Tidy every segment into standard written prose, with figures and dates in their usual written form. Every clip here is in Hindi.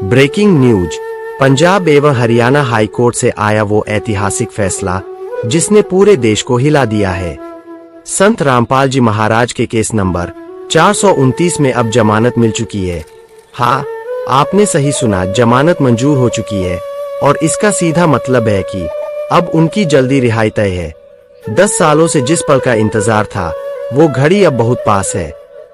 Breaking news. पंजाब एवं हरियाणा हाई कोर्ट से आया वो ऐतिहासिक फैसला जिसने पूरे देश को हिला दिया है। संत रामपाल जी महाराज के केस नंबर 429 में अब जमानत मिल चुकी है। हाँ, आपने सही सुना, जमानत मंजूर हो चुकी है और इसका सीधा मतलब है कि अब उनकी जल्दी रिहाई तय है। 10 सालों से जिस पल का इंतजार था वो घड़ी अब बहुत पास है।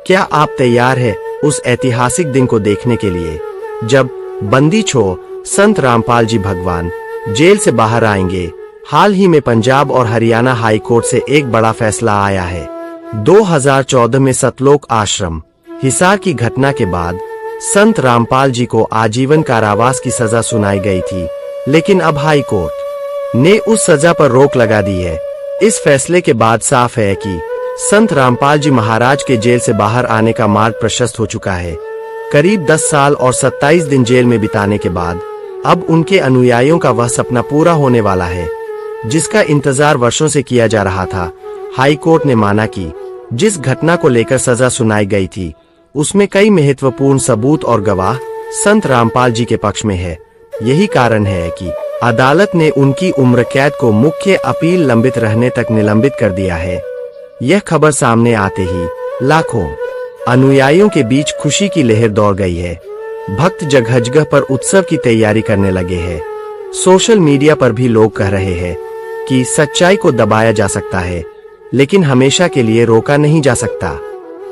क्या आप तैयार हैं उस ऐतिहासिक दिन को देखने के लिए जब बंदी छोड़ संत रामपाल जी भगवान जेल से बाहर आएंगे? हाल ही में पंजाब और हरियाणा हाई कोर्ट से एक बड़ा फैसला आया है। 2014 में सतलोक आश्रम हिसार की घटना के बाद संत रामपाल जी को आजीवन कारावास की सजा सुनाई गई थी, लेकिन अब हाई कोर्ट ने उस सजा पर रोक लगा दी है। इस फैसले के बाद साफ है कि संत रामपाल जी महाराज के जेल से बाहर आने का मार्ग प्रशस्त हो चुका है। करीब 10 साल और 27 दिन जेल में बिताने के बाद अब उनके अनुयायियों का वह सपना पूरा होने वाला है जिसका इंतजार वर्षों से किया जा रहा था। हाई कोर्ट ने माना कि जिस घटना को लेकर सजा सुनाई गई थी उसमें कई महत्वपूर्ण सबूत और गवाह संत रामपाल जी के पक्ष में है। यही कारण है कि अदालत ने उनकी उम्र कैद को मुख्य अपील लंबित रहने तक निलंबित कर दिया है। यह खबर सामने आते ही लाखों अनुयायियों के बीच खुशी की लहर दौड़ गई है। भक्त जगह जगह पर उत्सव की तैयारी करने लगे हैं। सोशल मीडिया पर भी लोग कह रहे हैं कि सच्चाई को दबाया जा सकता है लेकिन हमेशा के लिए रोका नहीं जा सकता।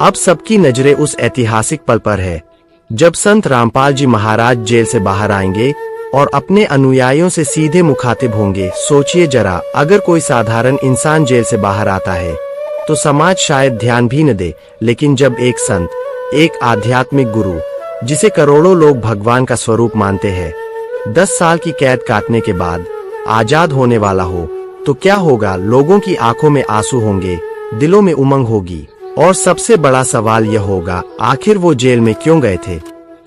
अब सबकी नजरें उस ऐतिहासिक पल पर है जब संत रामपाल जी महाराज जेल से बाहर आएंगे और अपने अनुयायियों से सीधे मुखातिब होंगे। सोचिए जरा, अगर कोई साधारण इंसान जेल से बाहर आता है तो समाज शायद ध्यान भी न दे, लेकिन जब एक संत, एक आध्यात्मिक गुरु जिसे करोड़ों लोग भगवान का स्वरूप मानते हैं, 10 साल की कैद काटने के बाद आजाद होने वाला हो तो क्या होगा? लोगों की आंखों में आंसू होंगे, दिलों में उमंग होगी और सबसे बड़ा सवाल यह होगा, आखिर वो जेल में क्यों गए थे?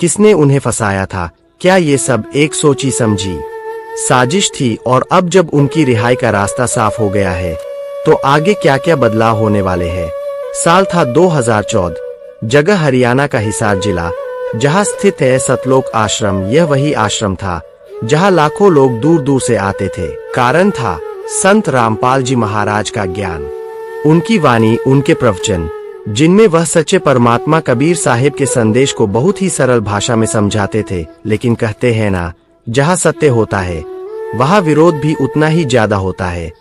किसने उन्हें फंसाया था? क्या ये सब एक सोची समझी साजिश थी? और अब जब उनकी रिहाई का रास्ता साफ हो गया है तो आगे क्या क्या बदलाव होने वाले हैं? साल था 2014, जगह हरियाणा का हिसार जिला जहां स्थित है सतलोक आश्रम। यह वही आश्रम था जहां लाखों लोग दूर दूर से आते थे। कारण था संत रामपाल जी महाराज का ज्ञान, उनकी वाणी, उनके प्रवचन जिनमें वह सच्चे परमात्मा कबीर साहिब के संदेश को बहुत ही सरल भाषा में समझाते थे। लेकिन कहते हैं ना, जहां सत्य होता है वहां विरोध भी उतना ही ज्यादा होता है।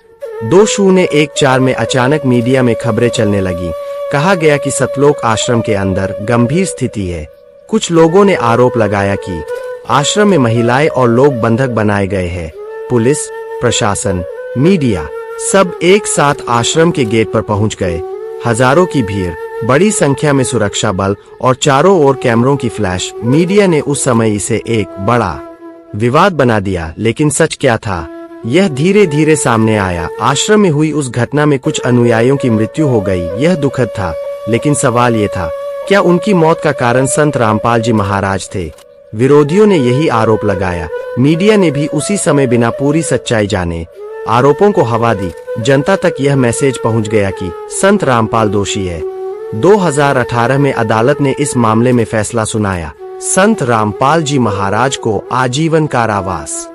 2014 में अचानक मीडिया में खबरें चलने लगी। कहा गया कि सतलोक आश्रम के अंदर गंभीर स्थिति है। कुछ लोगों ने आरोप लगाया कि आश्रम में महिलाएं और लोग बंधक बनाए गए हैं। पुलिस, प्रशासन, मीडिया सब एक साथ आश्रम के गेट पर पहुंच गए। हजारों की भीड़, बड़ी संख्या में सुरक्षा बल और चारों ओर कैमरों की फ्लैश। मीडिया ने उस समय इसे एक बड़ा विवाद बना दिया, लेकिन सच क्या था यह धीरे धीरे सामने आया। आश्रम में हुई उस घटना में कुछ अनुयायियों की मृत्यु हो गई। यह दुखद था, लेकिन सवाल ये था, क्या उनकी मौत का कारण संत रामपाल जी महाराज थे? विरोधियों ने यही आरोप लगाया। मीडिया ने भी उसी समय बिना पूरी सच्चाई जाने आरोपों को हवा दी। जनता तक यह मैसेज पहुंच गया कि संत रामपाल दोषी है। 2018 में अदालत ने इस मामले में फैसला सुनाया। संत रामपाल जी महाराज को आजीवन कारावास,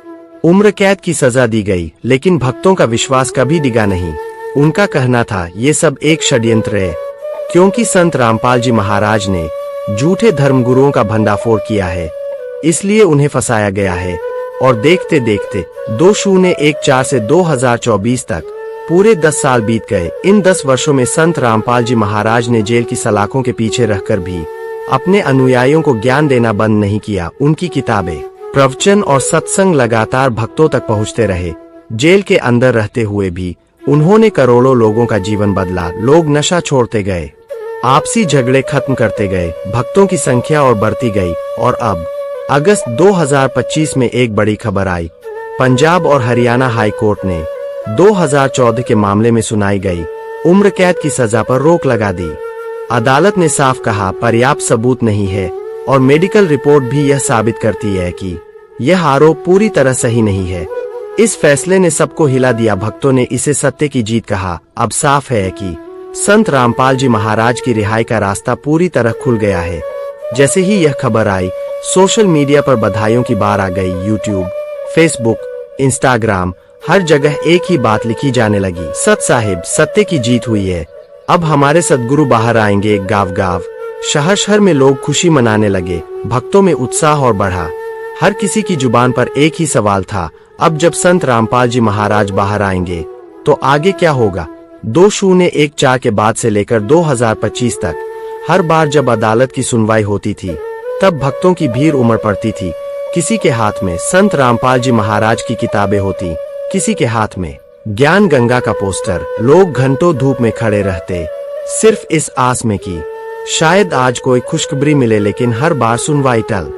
उम्र कैद की सजा दी गई, लेकिन भक्तों का विश्वास कभी डिगा नहीं। उनका कहना था ये सब एक षड्यंत्र है, क्योंकि संत रामपाल जी महाराज ने झूठे धर्मगुरुओं का भंडाफोड़ किया है, इसलिए उन्हें फंसाया गया है। और देखते देखते 2014 से 2024 तक पूरे 10 साल बीत गए। इन 10 वर्षों में संत रामपाल जी महाराज ने जेल की सलाखों के पीछे रहकर भी अपने अनुयायियों को ज्ञान देना बंद नहीं किया। उनकी किताबें, प्रवचन और सत्संग लगातार भक्तों तक पहुंचते रहे। जेल के अंदर रहते हुए भी उन्होंने करोड़ों लोगों का जीवन बदला। लोग नशा छोड़ते गए, आपसी झगड़े खत्म करते गए, भक्तों की संख्या और बढ़ती गई। और अब अगस्त 2025 में एक बड़ी खबर आई। पंजाब और हरियाणा हाई कोर्ट ने 2014 के मामले में सुनाई गई उम्र कैद की सजा पर रोक लगा दी। अदालत ने साफ कहा, पर्याप्त सबूत नहीं है और मेडिकल रिपोर्ट भी यह साबित करती है कि यह आरोप पूरी तरह सही नहीं है। इस फैसले ने सबको हिला दिया। भक्तों ने इसे सत्य की जीत कहा। अब साफ है कि संत रामपाल जी महाराज की रिहाई का रास्ता पूरी तरह खुल गया है। जैसे ही यह खबर आई, सोशल मीडिया पर बधाइयों की बाढ़ आ गई। यूट्यूब, फेसबुक, इंस्टाग्राम, हर जगह एक ही बात लिखी जाने लगी, सत साहिब, सत्य की जीत हुई है। अब हमारे सद्गुरु बाहर आएंगे। गाँव गाँव, शहर शहर में लोग खुशी मनाने लगे। भक्तों में उत्साह और बढ़ा। हर किसी की जुबान पर एक ही सवाल था, अब जब संत रामपाल जी महाराज बाहर आएंगे तो आगे क्या होगा। 2014 के बाद से लेकर 2025 तक हर बार जब अदालत की सुनवाई होती थी, तब भक्तों की भीड़ उमड़ पड़ती थी। किसी के हाथ में संत रामपाल जी महाराज की किताबें होती, किसी के हाथ में ज्ञान गंगा का पोस्टर। लोग घंटों धूप में खड़े रहते, सिर्फ इस आस में कि शायद आज कोई खुशखबरी मिले, लेकिन हर बार सुनवाई टल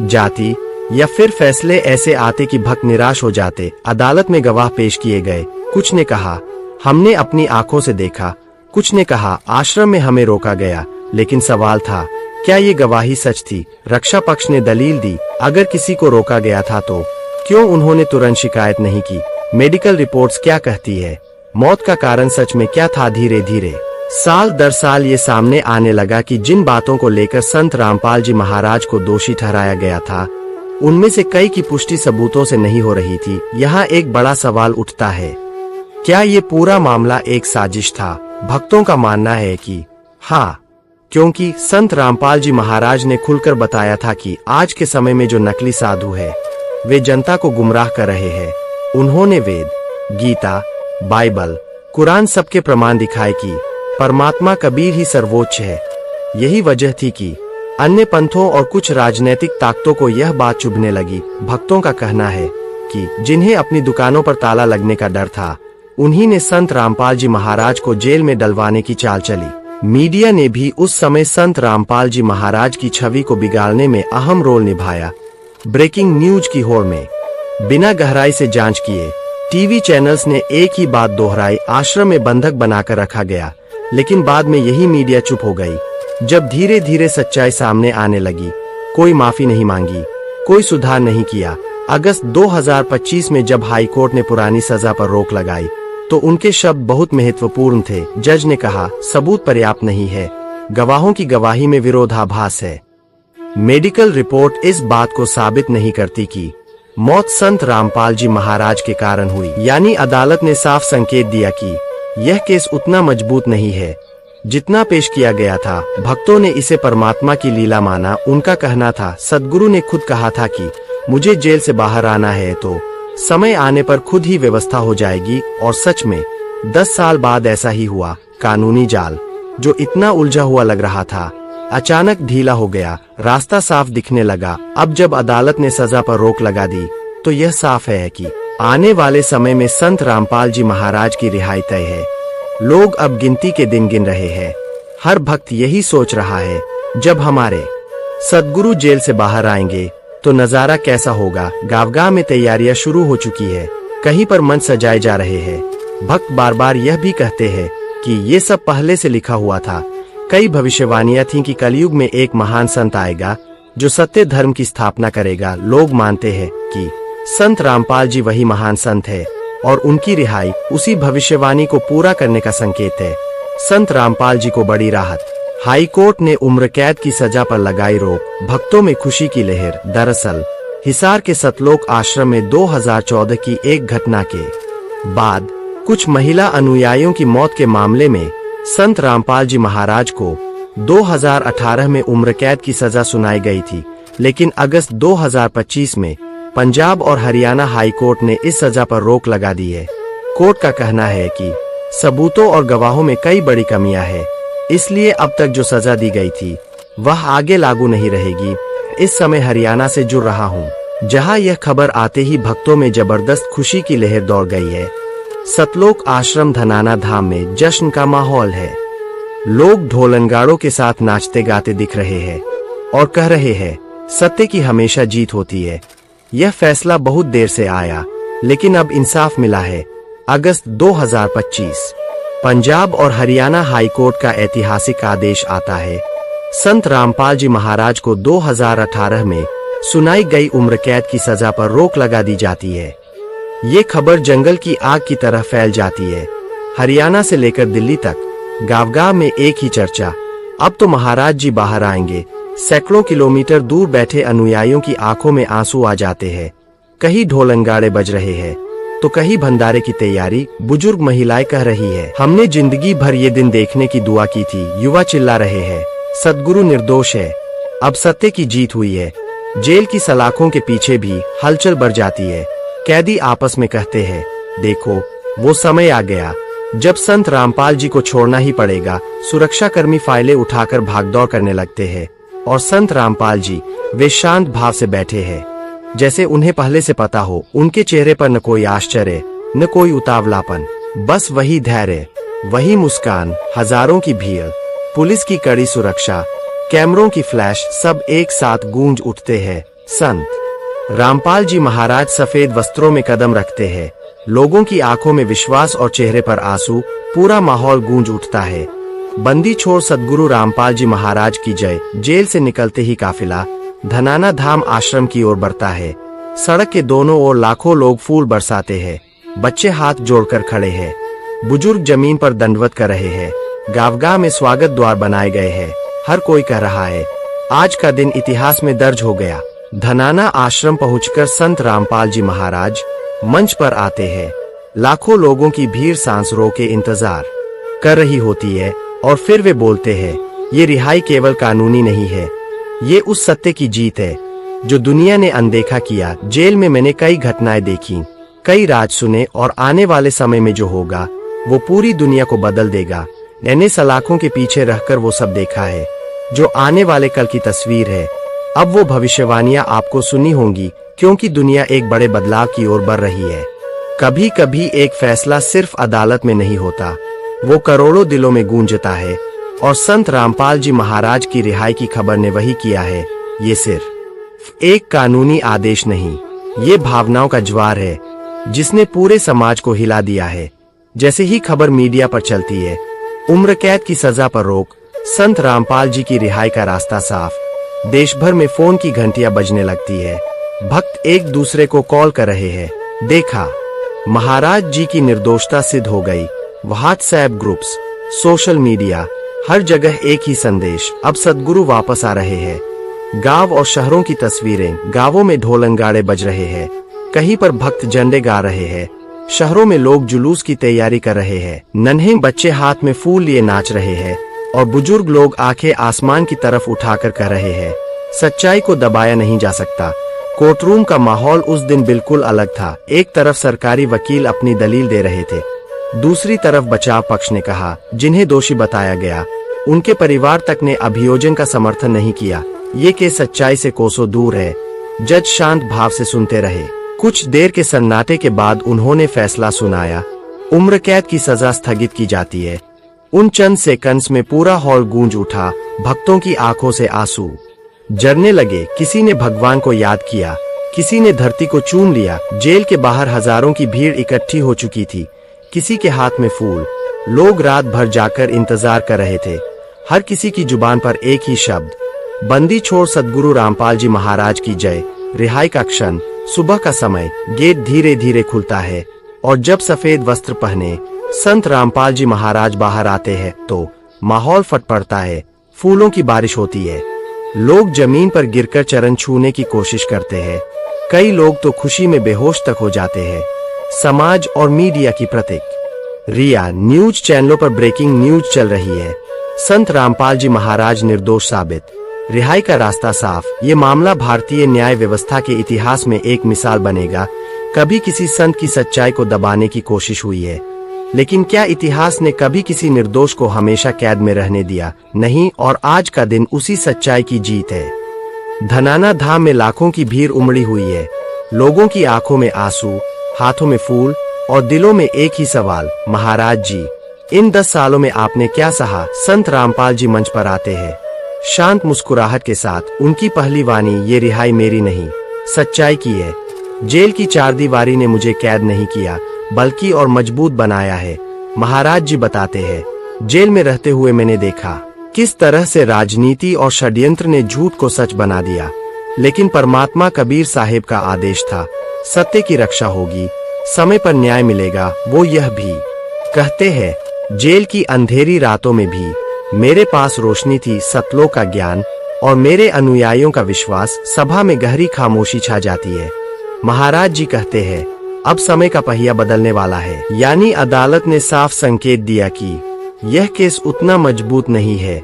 जाती या फिर फैसले ऐसे आते कि भक्त निराश हो जाते। अदालत में गवाह पेश किए गए। कुछ ने कहा हमने अपनी आंखों से देखा, कुछ ने कहा आश्रम में हमें रोका गया। लेकिन सवाल था, क्या ये गवाही सच थी? रक्षा पक्ष ने दलील दी, अगर किसी को रोका गया था तो क्यों उन्होंने तुरंत शिकायत नहीं की? मेडिकल रिपोर्ट्स क्या कहती है? मौत का कारण सच में क्या था? धीरे धीरे साल दर साल ये सामने आने लगा कि जिन बातों को लेकर संत रामपाल जी महाराज को दोषी ठहराया गया था, उनमें से कई की पुष्टि सबूतों से नहीं हो रही थी। यहाँ एक बड़ा सवाल उठता है, क्या ये पूरा मामला एक साजिश था? भक्तों का मानना है कि हाँ, क्योंकि संत रामपाल जी महाराज ने खुलकर बताया था कि आज के समय में जो नकली साधु है, वे जनता को गुमराह कर रहे हैं। उन्होंने वेद, गीता, बाइबल, कुरान सबके प्रमाण दिखाए कि परमात्मा कबीर ही सर्वोच्च है। यही वजह थी कि अन्य पंथों और कुछ राजनीतिक ताकतों को यह बात चुभने लगी। भक्तों का कहना है कि जिन्हें अपनी दुकानों पर ताला लगने का डर था, उन्हीं ने संत रामपाल जी महाराज को जेल में डलवाने की चाल चली। मीडिया ने भी उस समय संत रामपाल जी महाराज की छवि को बिगाड़ने में अहम रोल निभाया। ब्रेकिंग न्यूज की होड़ में बिना गहराई से जांच किए टीवी चैनल्स ने एक ही बात दोहराई, आश्रम में बंधक बनाकर रखा गया। लेकिन बाद में यही मीडिया चुप हो गई। जब धीरे धीरे सच्चाई सामने आने लगी, कोई माफी नहीं मांगी, कोई सुधार नहीं किया। अगस्त 2025 में जब हाई कोर्ट ने पुरानी सजा पर रोक लगाई, तो उनके शब्द बहुत महत्वपूर्ण थे। जज ने कहा, सबूत पर्याप्त नहीं है, गवाहों की गवाही में विरोधाभास है। मेडिकल रिपोर्ट इस बात को साबित नहीं करती कि मौत संत रामपाल जी महाराज के कारण हुई। यानी अदालत ने साफ संकेत दिया कि यह केस उतना मजबूत नहीं है जितना पेश किया गया था। भक्तों ने इसे परमात्मा की लीला माना। उनका कहना था, सद्गुरु ने खुद कहा था कि मुझे जेल से बाहर आना है तो समय आने पर खुद ही व्यवस्था हो जाएगी। और सच में 10 साल बाद ऐसा ही हुआ। कानूनी जाल जो इतना उलझा हुआ लग रहा था, अचानक ढीला हो गया, रास्ता साफ दिखने लगा। अब जब अदालत ने सजा पर रोक लगा दी, तो यह साफ है कि आने वाले समय में संत रामपाल जी महाराज की रिहाई तय है। लोग अब गिनती के दिन गिन रहे हैं। हर भक्त यही सोच रहा है, जब हमारे सद्गुरु जेल से बाहर आएंगे तो नजारा कैसा होगा। गाँव-गाँव में तैयारियां शुरू हो चुकी है, कहीं पर मंच सजाए जा रहे हैं। भक्त बार बार यह भी कहते हैं कि ये सब पहले से लिखा हुआ था। कई भविष्यवाणियां थीं कि कलयुग में एक महान संत आएगा जो सत्य धर्म की स्थापना करेगा। लोग मानते हैं कि संत रामपाल जी वही महान संत है और उनकी रिहाई उसी भविष्यवाणी को पूरा करने का संकेत है। संत रामपाल जी को बड़ी राहत। हाई कोर्ट ने उम्र कैद की सजा पर लगाई रोक। भक्तों में खुशी की लहर। दरअसल हिसार के सतलोक आश्रम में 2014 की एक घटना के बाद कुछ महिला अनुयायियों की मौत के मामले में संत रामपाल जी महाराज को 2018 में उम्र कैद की सजा सुनाई गई थी। लेकिन अगस्त 2025 में पंजाब और हरियाणा हाई कोर्ट ने इस सजा पर रोक लगा दी है। कोर्ट का कहना है कि सबूतों और गवाहों में कई बड़ी कमियां हैं, इसलिए अब तक जो सजा दी गई थी वह आगे लागू नहीं रहेगी। इस समय हरियाणा से जुड़ रहा हूं, जहां यह खबर आते ही भक्तों में जबरदस्त खुशी की लहर दौड़ गई है। सतलोक आश्रम धनाना धाम में जश्न का माहौल है। लोग ढोलनगाड़ों के साथ नाचते गाते दिख रहे हैं और कह रहे हैं, सत्य की हमेशा जीत होती है। यह फैसला बहुत देर से आया, लेकिन अब इंसाफ मिला है। अगस्त 2025 पंजाब और हरियाणा हाई कोर्ट का ऐतिहासिक आदेश आता है। संत रामपाल जी महाराज को 2018 में सुनाई गई उम्र कैद की सजा पर रोक लगा दी जाती है। ये खबर जंगल की आग की तरह फैल जाती है। हरियाणा से लेकर दिल्ली तक गाँव-गाँव में एक ही चर्चा, अब तो महाराज जी बाहर आएंगे। सैकड़ों किलोमीटर दूर बैठे अनुयायियों की आंखों में आंसू आ जाते हैं। कहीं ढोलंगाड़े बज रहे हैं तो कहीं भंडारे की तैयारी। बुजुर्ग महिलाएं कह रही है, हमने जिंदगी भर ये दिन देखने की दुआ की थी। युवा चिल्ला रहे हैं, सद्गुरु निर्दोष है, अब सत्य की जीत हुई है। जेल की सलाखों के पीछे भी हलचल बढ़ जाती है। कैदी आपस में कहते हैं, देखो वो समय आ गया जब संत रामपाल जी को छोड़ना ही पड़ेगा। सुरक्षाकर्मी फाइलें उठाकर भागदौड़ करने लगते हैं और संत रामपाल जी वे शांत भाव से बैठे हैं, जैसे उन्हें पहले से पता हो। उनके चेहरे पर न कोई आश्चर्य न कोई उतावलापन, बस वही धैर्य, वही मुस्कान। हजारों की भीड़, पुलिस की कड़ी सुरक्षा, कैमरों की फ्लैश, सब एक साथ गूंज उठते हैं। संत रामपाल जी महाराज सफेद वस्त्रों में कदम रखते हैं। लोगों की आंखों में विश्वास और चेहरे पर आंसू। पूरा माहौल गूंज उठता है। बंदी छोड़ सद्गुरु रामपाल जी महाराज की जय। जेल से निकलते ही काफिला धनाना धाम आश्रम की ओर बढ़ता है। सड़क के दोनों ओर लाखों लोग फूल बरसाते हैं। बच्चे हाथ जोड़कर खड़े हैं, बुजुर्ग जमीन पर दंडवत कर रहे हैं। गावगाह में स्वागत द्वार बनाए गए हैं। हर कोई कह रहा है, आज का दिन इतिहास में दर्ज हो गया। धनाना आश्रम पहुंचकर संत रामपाल जी महाराज मंच पर आते हैं। लाखों लोगों की भीड़ सांस रोके इंतजार कर रही होती है और फिर वे बोलते हैं, ये रिहाई केवल कानूनी नहीं है, ये उस सत्य की जीत है जो दुनिया ने अनदेखा किया। जेल में मैंने कई घटनाएं देखी, कई राज सुने और आने वाले समय में जो होगा वो पूरी दुनिया को बदल देगा। मैंने सलाखों के पीछे रहकर वो सब देखा है जो आने वाले कल की तस्वीर है। अब वो भविष्यवाणियां आपको सुनी होंगी, क्योंकि दुनिया एक बड़े बदलाव की ओर बढ़ रही है। कभी कभी एक फैसला सिर्फ अदालत में नहीं होता, वो करोड़ों दिलों में गूंजता है। और संत रामपाल जी महाराज की रिहाई की खबर ने वही किया है। ये सिर्फ एक कानूनी आदेश नहीं, ये भावनाओं का ज्वार है जिसने पूरे समाज को हिला दिया है। जैसे ही खबर मीडिया पर चलती है, उम्र कैद की सजा पर रोक, संत रामपाल जी की रिहाई का रास्ता साफ। देश भर में फोन की घंटियां बजने लगती है। भक्त एक दूसरे को कॉल कर रहे हैं, देखा महाराज जी की निर्दोषता सिद्ध हो गई। व्हाट्सएप ग्रुप्स, सोशल मीडिया, हर जगह एक ही संदेश, अब सद्गुरु वापस आ रहे हैं। गांव और शहरों की तस्वीरें, गांवों में ढोलंगाड़े बज रहे हैं, कहीं पर भक्त झंडे गा रहे हैं, शहरों में लोग जुलूस की तैयारी कर रहे हैं। नन्हे बच्चे हाथ में फूल लिए नाच रहे हैं और बुजुर्ग लोग आंखें आसमान की तरफ उठाकर कह रहे हैं, सच्चाई को दबाया नहीं जा सकता। कोर्टरूम का माहौल उस दिन बिल्कुल अलग था। एक तरफ सरकारी वकील अपनी दलील दे रहे थे, दूसरी तरफ बचाव पक्ष ने कहा, जिन्हें दोषी बताया गया उनके परिवार तक ने अभियोजन का समर्थन नहीं किया। ये केस सच्चाई से कोसों दूर है। जज शांत भाव से सुनते रहे। कुछ देर के सन्नाटे के बाद उन्होंने फैसला सुनाया, उम्र कैद की सजा स्थगित की जाती है। उन चंद सेकंड्स में पूरा हॉल गूंज उठा। भक्तों की आंखों से आंसू झरने लगे। किसी ने भगवान को याद किया, किसी ने धरती को चूम लिया। जेल के बाहर हजारों की भीड़ इकट्ठी हो चुकी थी, किसी के हाथ में फूल। लोग रात भर जाकर इंतजार कर रहे थे। हर किसी की जुबान पर एक ही शब्द, बंदी छोड़ सद्गुरु रामपाल जी महाराज की जय। रिहाई का क्षण, सुबह का समय, गेट धीरे धीरे खुलता है और जब सफेद वस्त्र पहने संत रामपाल जी महाराज बाहर आते हैं तो माहौल फट पड़ता है। फूलों की बारिश होती है। लोग जमीन पर गिरकर चरण छूने की कोशिश करते हैं। कई लोग तो खुशी में बेहोश तक हो जाते हैं। समाज और मीडिया की प्रतीक रिया न्यूज चैनलों पर ब्रेकिंग न्यूज चल रही है। संत रामपाल जी महाराज निर्दोष साबित, रिहाई का रास्ता साफ। ये मामला भारतीय न्याय व्यवस्था के इतिहास में एक मिसाल बनेगा। कभी किसी संत की सच्चाई को दबाने की कोशिश हुई है, लेकिन क्या इतिहास ने कभी किसी निर्दोष को हमेशा कैद में रहने दिया? नहीं। और आज का दिन उसी सच्चाई की जीत है। धनाना धाम में लाखों की भीड़ उमड़ी हुई है। लोगों की आंखों में आंसू, हाथों में फूल और दिलों में एक ही सवाल, महाराज जी इन 10 सालों में आपने क्या सहा? संत रामपाल जी मंच पर आते हैं, शांत मुस्कुराहट के साथ। उनकी पहली वाणी, ये रिहाई मेरी नहीं, सच्चाई की है। जेल की चारदीवारी ने मुझे कैद नहीं किया, बल्कि और मजबूत बनाया है। महाराज जी बताते हैं, जेल में रहते हुए मैंने देखा किस तरह से राजनीति और षड्यंत्र ने झूठ को सच बना दिया, लेकिन परमात्मा कबीर साहिब का आदेश था, सत्य की रक्षा होगी, समय पर न्याय मिलेगा। वो यह भी कहते हैं, जेल की अंधेरी रातों में भी मेरे पास रोशनी थी, सतलों का ज्ञान और मेरे अनुयायियों का विश्वास। सभा में गहरी खामोशी छा जाती है। महाराज जी कहते हैं, अब समय का पहिया बदलने वाला है। यानी अदालत ने साफ संकेत दिया कि यह केस उतना मजबूत नहीं है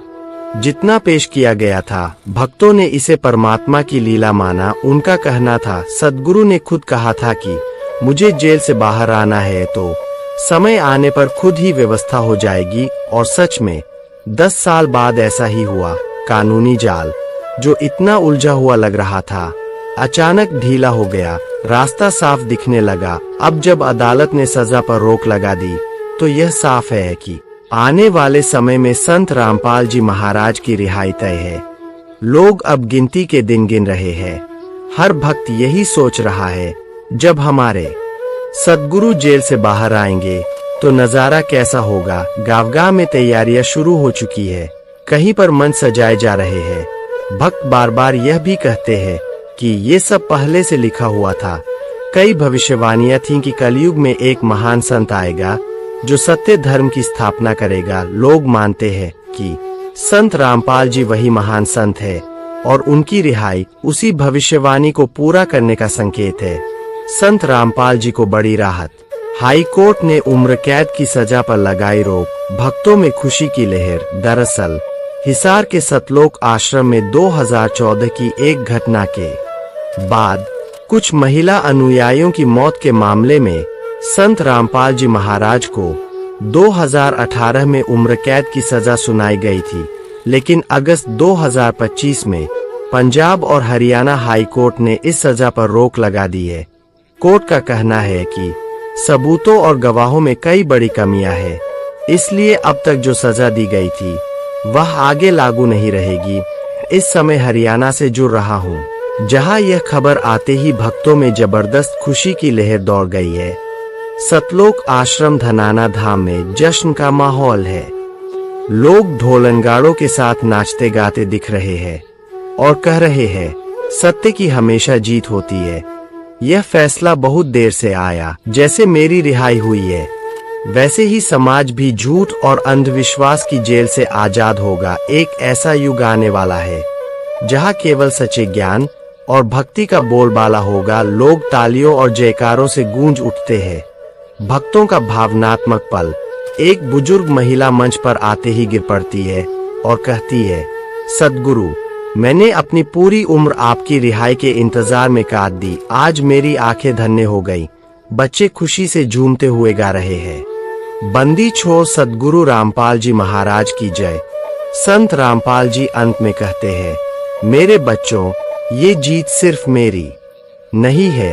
जितना पेश किया गया था। भक्तों ने इसे परमात्मा की लीला माना। उनका कहना था, सद्गुरु ने खुद कहा था कि मुझे जेल से बाहर आना है तो समय आने पर खुद ही व्यवस्था हो जाएगी। और सच में 10 साल बाद ऐसा ही हुआ। कानूनी जाल जो इतना उलझा हुआ लग रहा था, अचानक ढीला हो गया। रास्ता साफ दिखने लगा। अब जब अदालत ने सजा पर रोक लगा दी तो यह साफ है कि आने वाले समय में संत रामपाल जी महाराज की रिहाई तय है। लोग अब गिनती के दिन गिन रहे हैं। हर भक्त यही सोच रहा है, जब हमारे सद्गुरु जेल से बाहर आएंगे तो नजारा कैसा होगा। गाँव-गाँव में तैयारियां शुरू हो चुकी है। कहीं पर मंच सजाए जा रहे हैं। भक्त बार बार यह भी कहते हैं कि ये सब पहले से लिखा हुआ था। कई भविष्यवाणियां थीं कि कलयुग में एक महान संत आएगा जो सत्य धर्म की स्थापना करेगा। लोग मानते हैं कि संत रामपाल जी वही महान संत है और उनकी रिहाई उसी भविष्यवाणी को पूरा करने का संकेत है। संत रामपाल जी को बड़ी राहत। हाई कोर्ट ने उम्र कैद की सजा पर लगाई रोक। भक्तों में खुशी की लहर। दरअसल हिसार के सतलोक आश्रम में 2014 की एक घटना के बाद कुछ महिला अनुयायियों की मौत के मामले में संत रामपाल जी महाराज को 2018 में उम्र कैद की सजा सुनाई गई थी। लेकिन अगस्त 2025 में पंजाब और हरियाणा हाई कोर्ट ने इस सजा पर रोक लगा दी है। कोर्ट का कहना है कि सबूतों और गवाहों में कई बड़ी कमियां हैं, इसलिए अब तक जो सजा दी गई थी वह आगे लागू नहीं रहेगी। इस समय हरियाणा से जुड़ रहा हूँ, जहां यह खबर आते ही भक्तों में जबरदस्त खुशी की लहर दौड़ गई है। सतलोक आश्रम धनाना धाम में जश्न का माहौल है। लोग ढोलनगाड़ों के साथ नाचते गाते दिख रहे हैं और कह रहे हैं, सत्य की हमेशा जीत होती है। यह फैसला बहुत देर से आया। जैसे मेरी रिहाई हुई है, वैसे ही समाज भी झूठ और अंधविश्वास की जेल से आजाद होगा। एक ऐसा युग आने वाला है जहां केवल सच्चे ज्ञान और भक्ति का बोलबाला होगा। लोग तालियों और जयकारों से गूंज उठते हैं। भक्तों का भावनात्मक पल। एक बुजुर्ग महिला मंच पर आते ही गिर पड़ती है और कहती है, सद्गुरु, मैंने अपनी पूरी उम्र आपकी रिहाई के इंतजार में काट दी। आज मेरी आंखें धन्य हो गई। बच्चे खुशी से झूमते हुए गा रहे हैं, बंदी छोड़ सद्गुरु रामपाल जी महाराज की जय। संत रामपाल जी अंत में कहते हैं, मेरे बच्चों, ये जीत सिर्फ मेरी नहीं है,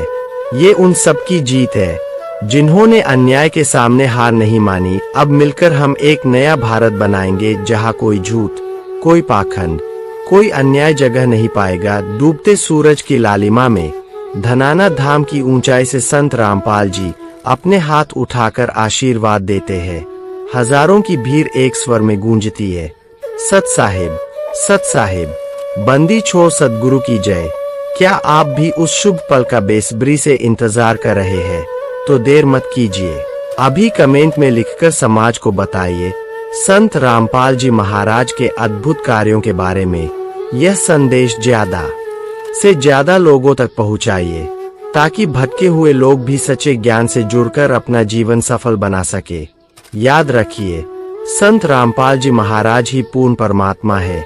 ये उन सब की जीत है जिन्होंने अन्याय के सामने हार नहीं मानी। अब मिलकर हम एक नया भारत बनाएंगे जहां कोई झूठ, कोई पाखंड, कोई अन्याय जगह नहीं पाएगा। डूबते सूरज की लालिमा में धनाना धाम की ऊंचाई से संत रामपाल जी अपने हाथ उठाकर आशीर्वाद देते हैं। हजारों की भीड़ एक स्वर में गूंजती है, सत साहिब, सत साहिब, बंदी छोड़ सद्गुरु की जय। क्या आप भी उस शुभ पल का बेसब्री से इंतजार कर रहे हैं? तो देर मत कीजिए, अभी कमेंट में लिखकर समाज को बताइए संत रामपाल जी महाराज के अद्भुत कार्यों के बारे में। यह संदेश ज्यादा से ज्यादा लोगों तक पहुंचाइए ताकि भटके हुए लोग भी सच्चे ज्ञान से जुड़कर अपना जीवन सफल बना सके। याद रखिए, संत रामपाल जी महाराज ही पूर्ण परमात्मा है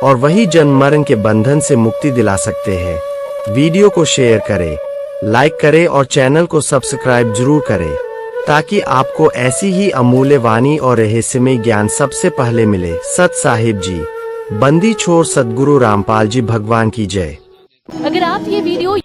और वही जन्म मरण के बंधन से मुक्ति दिला सकते हैं। वीडियो को शेयर करें, लाइक करें और चैनल को सब्सक्राइब जरूर करें ताकि आपको ऐसी ही अमूल्य वाणी और रहस्यमय ज्ञान सबसे पहले मिले। सत साहिब जी, बंदी छोड़ सद्गुरु रामपाल जी भगवान की जय। अगर आप ये वीडियो